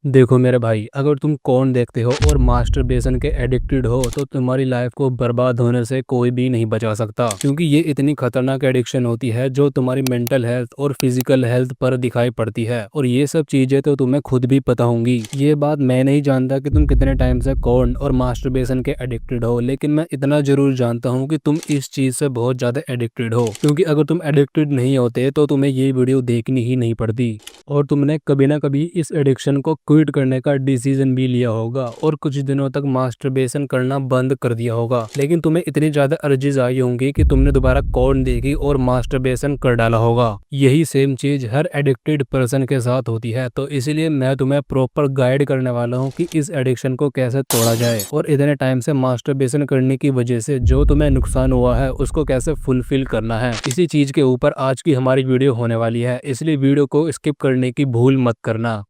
देखो मेरे भाई, अगर तुम कौन देखते हो और मास्टरबेशन के एडिक्टेड हो तो तुम्हारी लाइफ को बर्बाद होने से कोई भी नहीं बचा सकता, क्योंकि ये इतनी खतरनाक एडिक्शन होती है जो तुम्हारी मेंटल हेल्थ और फिजिकल हेल्थ पर दिखाई पड़ती है। और ये सब चीजें तो तुम्हें खुद भी पता होंगी। ये बात मैं नहीं जानता कि तुम कितने टाइम से कौन और मास्टरबेशन के एडिक्टेड हो, लेकिन मैं इतना जरूर जानता हूँ कि तुम इस चीज से बहुत ज्यादा एडिक्टेड हो। क्योंकि अगर तुम एडिक्टेड नहीं होते तो तुम्हें ये वीडियो देखनी ही नहीं पड़ती और तुमने कभी ना कभी इस एडिक्शन को क्विट करने का डिसीजन भी लिया होगा और कुछ दिनों तक मास्टरबेशन करना बंद कर दिया होगा। लेकिन तुम्हें इतनी ज्यादा अर्जीज आई होंगी कि तुमने दोबारा कॉर्न देखी और मास्टरबेशन कर डाला होगा। यही सेम चीज हर एडिक्टेड पर्सन के साथ होती है। तो इसीलिए मैं तुम्हें प्रॉपर गाइड करने वाला हूँ कि इस एडिक्शन को कैसे तोड़ा जाए और इतने टाइम से मास्टरबेशन करने की वजह से जो तुम्हें नुकसान हुआ है उसको कैसे फुलफिल करना है। इसी चीज के ऊपर आज की हमारी वीडियो होने वाली है, इसलिए वीडियो को स्किप करने की भूल मत करना।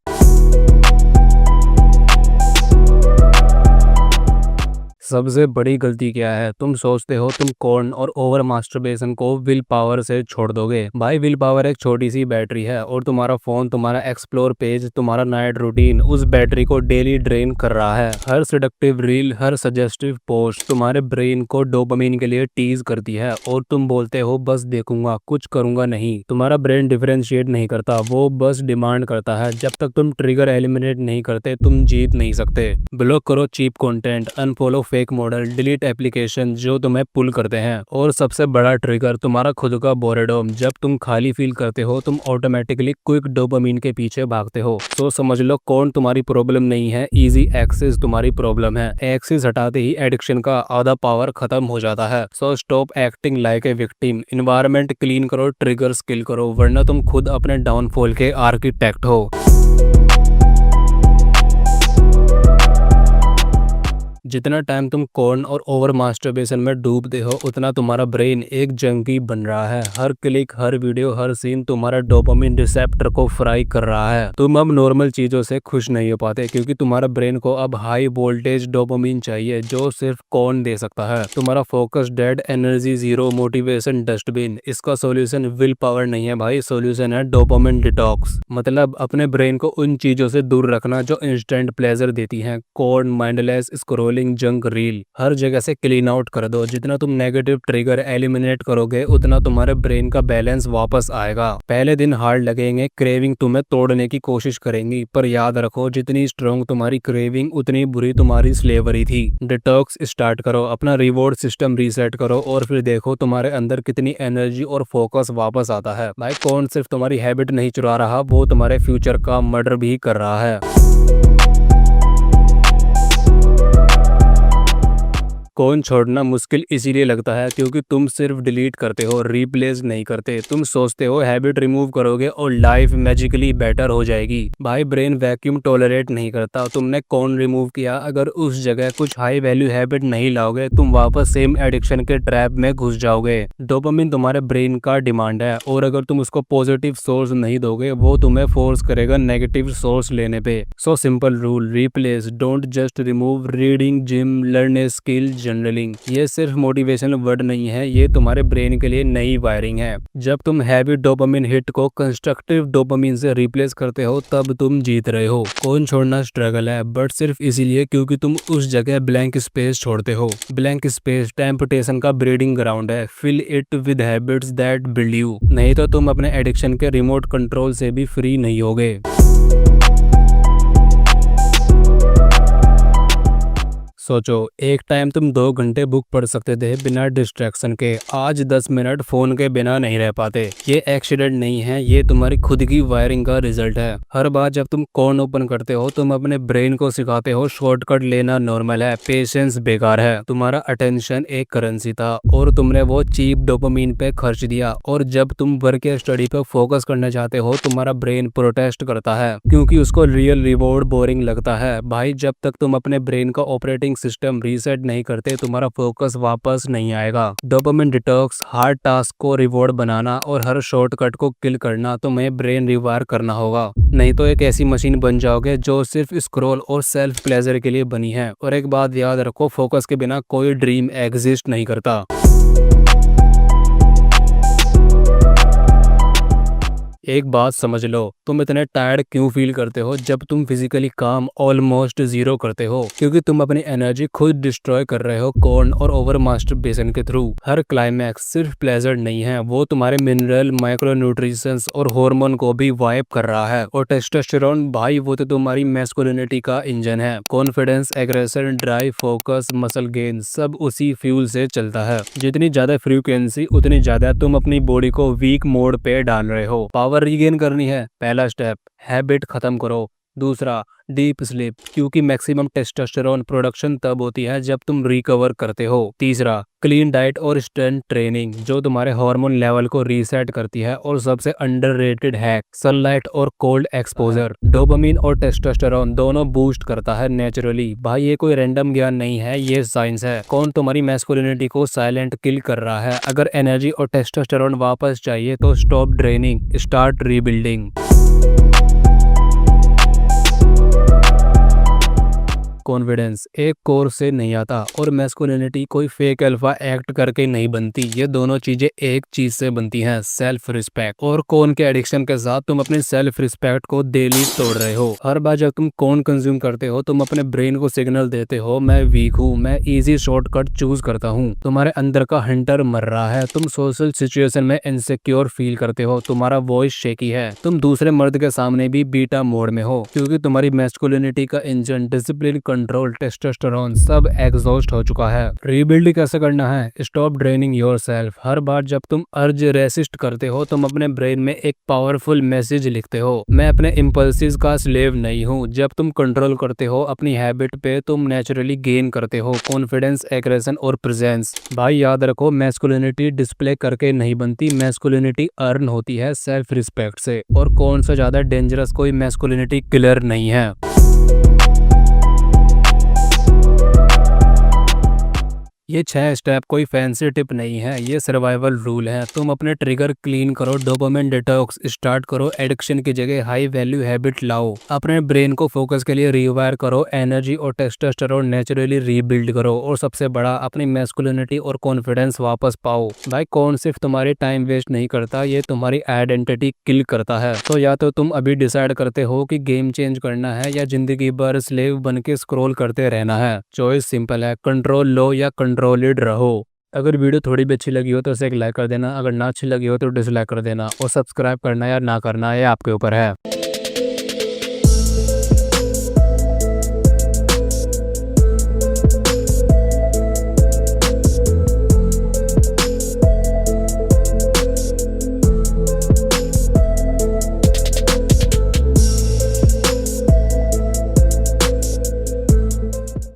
सबसे बड़ी गलती क्या है? तुम सोचते हो तुम कॉर्न और ओवर मास्टरबेशन को विल पावर से छोड़ दोगे। भाई, विल पावर एक छोटी सी बैटरी है और तुम्हारा फोन, तुम्हारा एक्सप्लोर पेज, तुम्हारा नाइट रूटीन उस बैटरी को डेली ड्रेन कर रहा है। हर सेडक्टिव रील, हर सजेस्टिव पोस्ट तुम्हारे ब्रेन को डोपामिन के लिए टीज करती है और तुम बोलते हो बस देखूंगा, कुछ करूंगा नहीं। तुम्हारा ब्रेन डिफरेंशिएट नहीं करता, वो बस डिमांड करता है। जब तक तुम ट्रिगर एलिमिनेट नहीं करते तुम जीत नहीं सकते। ब्लॉक करो cheap content, unfollow fake model, delete application जो तुम्हें पुल करते हैं। और सबसे बड़ा ट्रिगर तुम्हारा खुद का बोरेडम। जब तुम खाली फील करते हो तुम ऑटोमेटिकली क्विक डोपामिन के पीछे भागते हो। तो समझ लो कौन तुम्हारी प्रॉब्लम नहीं है, इजी एक्सेस तुम्हारी प्रॉब्लम है। एक्सेस हटाते ही एडिक्शन का आधा पावर खत्म हो जाता है। So stop acting like a victim. Environment clean करो, ट्रिगर स्किल करो, वरना तुम खुद अपने डाउनफॉल के आर्किटेक्ट हो। जितना टाइम तुम कॉर्न और ओवर मास्टरबेशन में डूबते हो उतना तुम्हारा ब्रेन एक जंकी बन रहा है। हर क्लिक, हर वीडियो, हर सीन तुम्हारा डोपामिन रिसेप्टर को फ्राई कर रहा है। तुम अब नॉर्मल चीजों से खुश नहीं हो पाते क्योंकि तुम्हारा ब्रेन को अब हाई वोल्टेज डोपामिन चाहिए जो सिर्फ कॉर्न दे सकता है। तुम्हारा focus dead, energy zero, motivation dustbin. इसका सोल्यूशन विल पावर नहीं है भाई, सोल्यूशन है डोपामिन डिटॉक्स। मतलब अपने ब्रेन को उन चीजों से दूर रखना जो इंस्टेंट प्लेजर देती हैं। Porn, mindless scrolling, junk reel, हर जगह से क्लीन आउट कर दो। जितना तुम नेगेटिव ट्रिगर एलिमिनेट करोगे उतना तुम्हारे ब्रेन का बैलेंस वापस आएगा। पहले दिन हार्ड लगेंगे, क्रेविंग तुम्हें तोड़ने की कोशिश करेंगी, पर याद रखो जितनी स्ट्रॉन्ग तुम्हारी क्रेविंग उतनी बुरी तुम्हारी स्लेवरी थी। डिटॉक्स स्टार्ट करो, अपना रिवॉर्ड सिस्टम रीसेट करो और फिर देखो तुम्हारे अंदर कितनी एनर्जी और फोकस वापस आता है। भाई, कौन सिर्फ तुम्हारी हैबिट नहीं चुरा रहा, वो तुम्हारे फ्यूचर का मर्डर भी कर रहा है। कौन छोड़ना मुश्किल इसीलिए लगता है क्योंकि तुम सिर्फ डिलीट करते हो, रिप्लेस नहीं करते। तुम सोचते हो हैबिट रिमूव करोगे और लाइफ मैजिकली बेटर हो जाएगी। भाई, ब्रेन वैक्यूम टॉलरेट नहीं करता। तुमने कौन रिमूव किया, अगर उस जगह कुछ हाई वैल्यू हैबिट नहीं लाओगे तुम वापस सेम एडिक्शन के ट्रैप में घुस जाओगे। डोपामिन तुम्हारे ब्रेन का डिमांड है और अगर तुम उसको पॉजिटिव सोर्स नहीं दोगे वो तुम्हें फोर्स करेगा नेगेटिव सोर्स लेने पे। So simple rule, replace, don't just remove. Reading, gym, learn a skill, journaling, ये सिर्फ मोटिवेशनल वर्ड नहीं है, ये तुम्हारे ब्रेन के लिए नई वायरिंग है। जब तुम हैवी डोपामिन हिट को कंस्ट्रक्टिव डोपामिन से रिप्लेस करते हो तब तुम जीत रहे हो। कौन छोड़ना स्ट्रगल है, बट सिर्फ इसीलिए क्योंकि तुम उस जगह ब्लैंक स्पेस छोड़ते हो। ब्लैंक स्पेस टेम्पटेशन का ब्रीडिंग ग्राउंड है। Fill it with habits that build you, नहीं तो तुम अपने एडिक्शन के रिमोट कंट्रोल से भी फ्री नहीं होगे। सोचो, एक टाइम तुम 2 घंटे बुक पढ़ सकते थे बिना डिस्ट्रैक्शन के, आज 10 मिनट फोन के बिना नहीं रह पाते। ये एक्सीडेंट नहीं है, ये तुम्हारी खुद की वायरिंग का रिजल्ट है। हर बार जब तुम कॉर्न ओपन करते हो तुम अपने ब्रेन को सिखाते हो शॉर्टकट लेना नॉर्मल है, पेशेंस बेकार है। तुम्हारा अटेंशन एक करेंसी था और तुमने वो चीप डोपामिन पे खर्च दिया। और जब तुम वर्क या स्टडी पे फोकस करना चाहते हो तुम्हारा ब्रेन प्रोटेस्ट करता है क्योंकि उसको रियल रिवॉर्ड बोरिंग लगता है। भाई, जब तक तुम अपने ब्रेन का ऑपरेटिंग सिस्टम रीसेट नहीं करते तुम्हारा फोकस वापस नहीं आएगा। डोपामिन डिटॉक्स, हार्ड टास्क को रिवॉर्ड बनाना और हर शॉर्टकट को किल करना तुम्हें ब्रेन रिवायर करना होगा, नहीं तो एक ऐसी मशीन बन जाओगे जो सिर्फ स्क्रॉल और सेल्फ प्लेजर के लिए बनी है। और एक बात याद रखो, फोकस के बिना कोई ड्रीम एग्जिस्ट नहीं करता। एक बात समझ लो, तुम इतने टायर्ड क्यों फील करते हो जब तुम फिजिकली काम ऑलमोस्ट जीरो करते हो? क्योंकि तुम अपनी एनर्जी खुद डिस्ट्रॉय कर रहे हो कॉर्न और ओवर मास्टरबेशन के थ्रू। हर क्लाइमैक्स सिर्फ प्लेजर नहीं है, वो तुम्हारे मिनरल, माइक्रोन्यूट्रिशंस और हार्मोन को भी वाइप कर रहा है। और टेस्टोस्टेरोन भाई, वो तो तुम्हारी मैस्कुलिनिटी का इंजन है। Confidence, aggression, drive, focus, muscle gain सब उसी फ्यूल से चलता है। जितनी ज्यादा फ्रीक्वेंसी उतनी ज्यादा तुम अपनी बॉडी को वीक मोड पे डाल रहे हो। पावर रीगेन करनी है, पहला स्टेप हैबिट खत्म करो। दूसरा, डीप स्लीप, क्योंकि मैक्सिमम टेस्टोस्टेरोन प्रोडक्शन तब होती है जब तुम रिकवर करते हो। तीसरा, क्लीन डाइट और स्ट्रेंथ ट्रेनिंग, जो तुम्हारे हार्मोन लेवल को रीसेट करती है। और सबसे अंडररेटेड है सनलाइट और कोल्ड एक्सपोजर। डोपामिन और टेस्टोस्टेरोन दोनों बूस्ट करता है नेचुरली। भाई ये कोई रैंडम ज्ञान नहीं है, ये साइंस है। कौन तुम्हारी मैस्कुलिनिटी को साइलेंट किल कर रहा है? अगर एनर्जी और टेस्टोस्टेरोन वापस चाहिए तो stop draining, start rebuilding. Confidence एक कोर्स से नहीं आता और मैस्कुलिनिटी कोई फेक अल्फा एक्ट करके नहीं बनती। ये दोनों चीजें एक चीज से बनती हैं, सेल्फ रिस्पेक्ट। और कौन के एडिक्शन के साथ तुम अपने सेल्फ रिस्पेक्ट को डेली तोड़ रहे हो। हर बार जब तुम कौन कंज्यूम करते हो, तुम अपने ब्रेन को सिग्नल देते हो, मैं वीक हूँ, मैं इजी शॉर्टकट चूज करता हूँ। तुम्हारे अंदर का हंटर मर रहा है। तुम सोशल सिचुएशन में इनसिक्योर फील करते हो, तुम्हारा वॉइस शेकी है, तुम दूसरे मर्द के सामने भी बीटा मोड में हो, क्योंकि तुम्हारी मैस्कुलिनिटी का इंजन, डिसिप्लिन, कंट्रोल, टेस्टोस्टेरोन सब एग्जॉस्ट हो चुका है। रीबिल्ड कैसे करना है? Stop draining yourself. हर बार जब तुम अर्ज रेसिस्ट करते हो, तुम अपने ब्रेन में एक पावरफुल मैसेज लिखते हो, मैं अपने इम्पल्सिस का स्लेव नहीं हूँ। जब तुम कंट्रोल करते हो अपनी हैबिट पे, तुम नेचुरली गेन करते हो कॉन्फिडेंस, एग्रेशन और प्रेजेंस। भाई याद रखो, मैस्कुलिनिटी डिस्प्ले करके नहीं बनती, मैस्कुलिनिटी अर्न होती है सेल्फ रिस्पेक्ट से। और कौन सा ज्यादा डेंजरस कोई मैस्कुलिनिटी किलर नहीं है। ये 6 स्टेप कोई फैंसी टिप नहीं है, ये सर्वाइवल रूल है। तुम अपने ट्रिगर क्लीन करो, डोपामिन डिटॉक्स स्टार्ट करो, एडिक्शन की जगह हाई वैल्यू हैबिट लाओ, अपने ब्रेन को फोकस के लिए रिवायर करो, एनर्जी और टेस्टोस्टेरोन नेचुरली रीबिल्ड करो, और सबसे बड़ा, अपनी मैस्कुलिनिटी और कॉन्फिडेंस वापस पाओ। भाई कौन सिर्फ तुम्हारी टाइम वेस्ट नहीं करता, ये तुम्हारी आइडेंटिटी किल करता है। तो या तो तुम अभी डिसाइड करते हो कि गेम चेंज करना है, या जिंदगी भर स्लेव बन के स्क्रॉल करते रहना है। चॉइस सिंपल है, कंट्रोल लो या कंट्रोलिड रहो। अगर वीडियो थोड़ी भी अच्छी लगी हो तो इसे एक लाइक कर देना, अगर ना अच्छी लगी हो तो डिसलाइक कर देना, और सब्सक्राइब करना या ना करना ये आपके ऊपर है।